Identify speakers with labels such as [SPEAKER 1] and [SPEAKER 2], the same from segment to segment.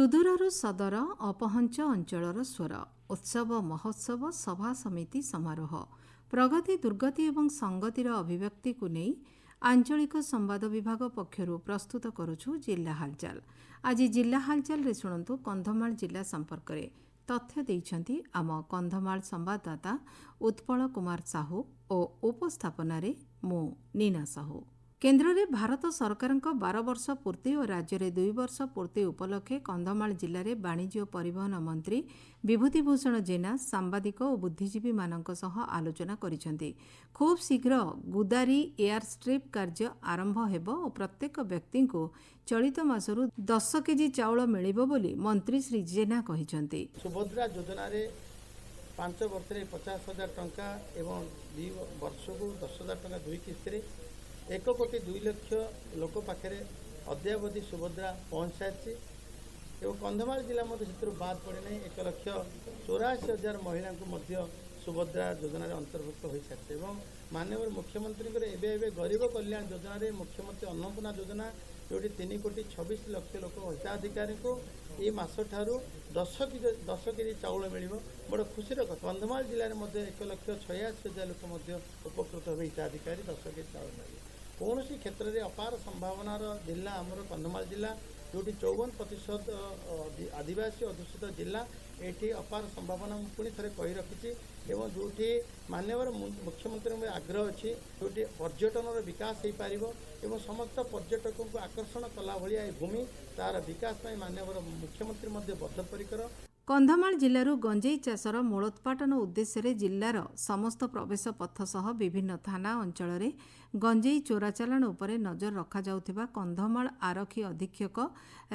[SPEAKER 1] सुदूरରୁ ସଦର ଅପହଞ୍ଚ ଅଞ୍ଚଳର ସ୍ୱର ଉତ୍ସବ ମହୋତ୍ସବ ସଭା ସମିତି ସମାରୋହ ପ୍ରଗତି ଦୁର୍ଗତି ଏବଂ ସଂଗତିର ଅଭିବ୍ୟକ୍ତିକୁ ନେଇ ଆଞ୍ଚଳିକ ସମ୍ବାଦ ବିଭାଗ ପକ୍ଷରୁ ପ୍ରସ୍ତୁତ କରୁଛୁ ଜିଲ୍ଲା ହାଲଚାଲ। ଆଜି ଜିଲ୍ଲା ହାଲଚାଲରେ ଶୁଣନ୍ତୁ କନ୍ଧମାଳ ଜିଲ୍ଲା ସମ୍ପର୍କରେ ତଥ୍ୟ ଦେଇଛନ୍ତି ଆମ କନ୍ଧମାଳ ସମ୍ବାଦଦାତା ଉତ୍ପଳ କୁମାର ସାହୁ ଓ ଉପସ୍ଥାପନାରେ ମୁଁ ନୀନା ସାହୁ। କେନ୍ଦ୍ରରେ ଭାରତ ସରକାରଙ୍କ 12 ବର୍ଷ ପୂର୍ତ୍ତି ଓ ରାଜ୍ୟରେ 2 ବର୍ଷ ପୂର୍ତ୍ତି ଉପଲକ୍ଷେ କନ୍ଧମାଳ ଜିଲ୍ଲାରେ ବାଣିଜ୍ୟ ଓ ପରିବହନ ମନ୍ତ୍ରୀ ବିଭୂତିଭୂଷଣ ଜେନା ସାମ୍ବାଦିକ ଓ ବୁଦ୍ଧିଜୀବୀମାନଙ୍କ ସହ ଆଲୋଚନା କରିଛନ୍ତି। ଖୁବ୍ ଶୀଘ୍ର ଗୁଦାରୀ ଏୟାର ଷ୍ଟ୍ରିପ୍ କାର୍ଯ୍ୟ ଆରମ୍ଭ ହେବ ଓ ପ୍ରତ୍ୟେକ ବ୍ୟକ୍ତିଙ୍କୁ ଚଳିତ ମାସରୁ 10 କେଜି ଚାଉଳ ମିଳିବ ବୋଲି ମନ୍ତ୍ରୀ ଶ୍ରୀ ଜେନା କହିଛନ୍ତି।
[SPEAKER 2] ସୁଭଦ୍ରା ଯୋଜନାରେ 5 ବର୍ଷରେ 50,000 ଟଙ୍କା ଏବଂ 2 ବର୍ଷକୁ 10,000 ଟଙ୍କା 2 କିସ୍ତିରେ 1,02,00,000 लोक पाखे अद्यावधि सुभद्रा पहुँच सारी और कंधमाल जिला बाद पड़े ना 1,84,000 महिला को सुभद्रा योजन अंतर्भुक्त हो सारी और माननीय मुख्यमंत्री गरीब कल्याण योजना मुख्यमंत्री अन्नपूर्णा योजना जो 3,26,00,000 लोक हिताधिकारी को ये मास ठारू 10 केजी चाउल मिल बड़ खुशी कथा। कंधमाल जिले में 1,86,000 लोक उपकृत हो हिताधिकारी 10 केजी चाउल मिले कौन सी क्षेत्र में अपार संभावनार जिला आमर कंधमाल जिला जो 54% आदिवासी अधुषित जिला ये अपार संभावना पुणी थे कही रखी एवं जो माननीय मुख्यमंत्री आग्रह अच्छी जो पर्यटन विकास हो पार एवं समस्त पर्यटकों को आकर्षण कला भाया भूमि तार विकास माननीय मुख्यमंत्री बद्धपरिकर।
[SPEAKER 1] कंधमाल जिल्लारू गंजेई चाषर मूलोत्पाटन उद्देश्य जिल्लार समस्त प्रवेश पथ सह विभिन्न थाना अंचल गंजेई चोराचालाण उपरे नजर रखा कंधमाल आरक्षी अधीक्षक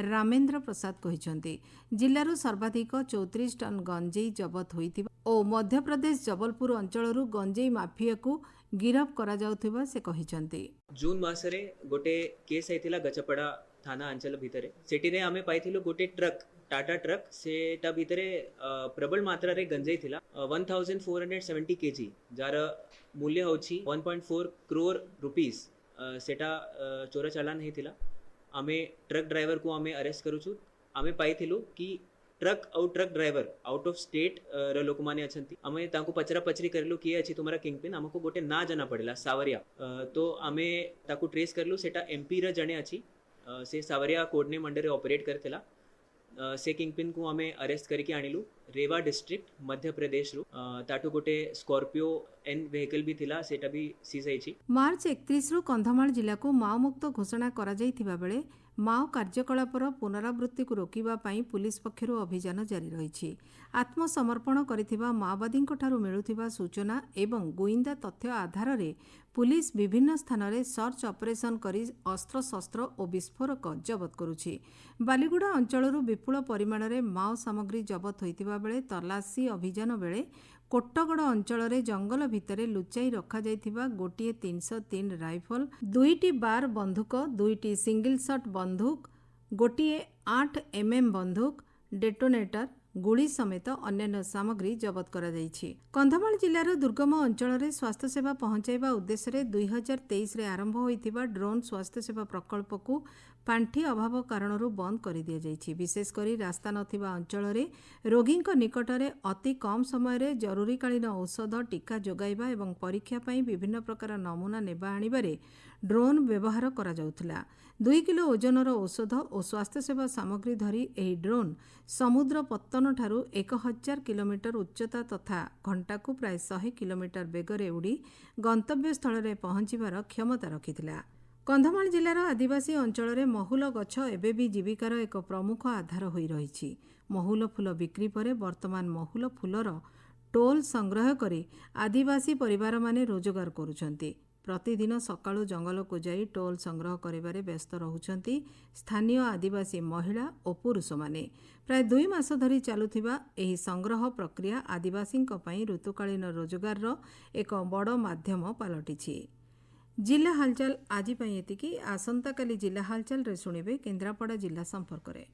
[SPEAKER 1] रामेन्द्र प्रसाद कहिसेंति। जिल्लारू सर्वाधिक 34 टन गंजेई जबत होइतिबा ओ मध्यप्रदेश जबलपुर अंचलरू गंजेई माफिया को गिरफ करा जाउथिबा से कहिसेंति।
[SPEAKER 3] जून मासरे गोटे केस आइतिला गचपड़ा थाना अंचल भितरे सेटिरे आमे पाइथिलु गोटे ट्रक टाटा ट्रक सेटा भितरे प्रबल मात्रा रे गंजेई थिला 1470 केजी जार मूल्य होछि 1.4 करोड़ रुपीस सेटा चोरा चालान हेतिला। आमे ट्रक ड्राइवर को आमे अरेस्ट करूछु। आमे पाइथिलु कि ट्रक और truck driver out of state र लोक माने अछंती। आमे तांको पचरा पचरी करलु कि अछि तुम्हारा किंगपिन हमको गोटे ना जाना पड़ेला सावरिया तो आमे ताको ट्रेस करलु सेटा एमपी र जणे अछि से सावरिया कोड नेम अंडर ऑपरेट करथिला। से किंगपिन को आमे अरेस्ट करके आनिलु रेवा डिस्ट्रिक्ट मध्य प्रदेश रु ताटू गोटे स्कॉर्पियो एन वेहिकल भी थिला सेटा भी सीज आइछि।
[SPEAKER 1] मार्च 31 रु कंधमाल जिला को माओ मुक्त घोषणा करा जाइथिबा बेले माओ कार्यकलापर पुनरावृत्ति को रोकिबा पई पुलिस पक्षरु अभियान जारी रहिछि। आत्मसमर्पण करिथिबा माओवादींक ठारु मिलुथिबा सूचना एवं गोइंदा तथ्य आधार रे पुलिस विभिन्न स्थान रे सर्च ऑपरेशन करी अस्त्र शस्त्र और विस्फोरक जबत करुछि। बालीगुड़ा अंचलरू विपुल परिमाण रे माओ सामग्री जबत होइतिबा बेले तलाशी अभियान बेले कोट्टगड़ अंचल रे जंगल भितरे लुचाई रखा जाइथिबा गोटिए 303 राइफल 2टी बार बंधुक 2टी सिंगल शॉट बंधुक गोटिए 8 mm बंधुक डेटोनेटर गुड़ी समेत अन्य सामग्री जबत करा जाइछि। कंधमाल जिल्लार दुर्गम अंचल रे स्वास्थ्य सेवा पहुंचाइबा उद्देश्य 2023 रे आरंभ होइतिबा ड्रोन स्वास्थ्य सेवा प्रकल्प को पांठी अभाव कारणरू बंद कर दिया जाइछि। विशेषकर रास्ता नथिबा अंचल रे रोगींक निकटरे अति कम समय रे जरूरीकालीन औषध टीका जोगाइबा एवं परीक्षा पई विभिन्न प्रकार नमूना नेबा आनिबारे ड्रोन व्यवहार करा जाउथिला। 2 किलो ओजनर औषध और स्वास्थ्य सेवा सामग्री धरी एही ड्रोन समुद्र पत्तन ठारू 1000 किलोमीटर उच्चता तथा घंटा को प्राय 100 किलोमीटर बेगरे उड़ी गंतव्य स्थल रे पहुंचीबार क्षमता रखिथिला। कंधमाल जिलार आदिवासी अंचल रे महुल गछ एबे भी जीविकार एक प्रमुख आधार होई रहिछि। महुल फूल बिक्री परे वर्तमान महुल फूलर टोल संग्रह करी आदिवासी परिवार माने रोजगार करुछंती। प्रतिदिन सकाळु जंगल को जाई टोल संग्रह करिबारे व्यस्त रहुछंती स्थानीय आदिवासी महिला और पुरुष माने। प्राय 2 मास धरी चालुथिबा एही संग्रह प्रक्रिया आदिवासींक पई ऋतुकालीन रोजगार रो एक बड़ माध्यम पलटिछि। जिला हालचाल आज एतिकी। आसंता काली जिला हालचाल रे सुनिबे केन्द्रापड़ा जिला संपर्क रे।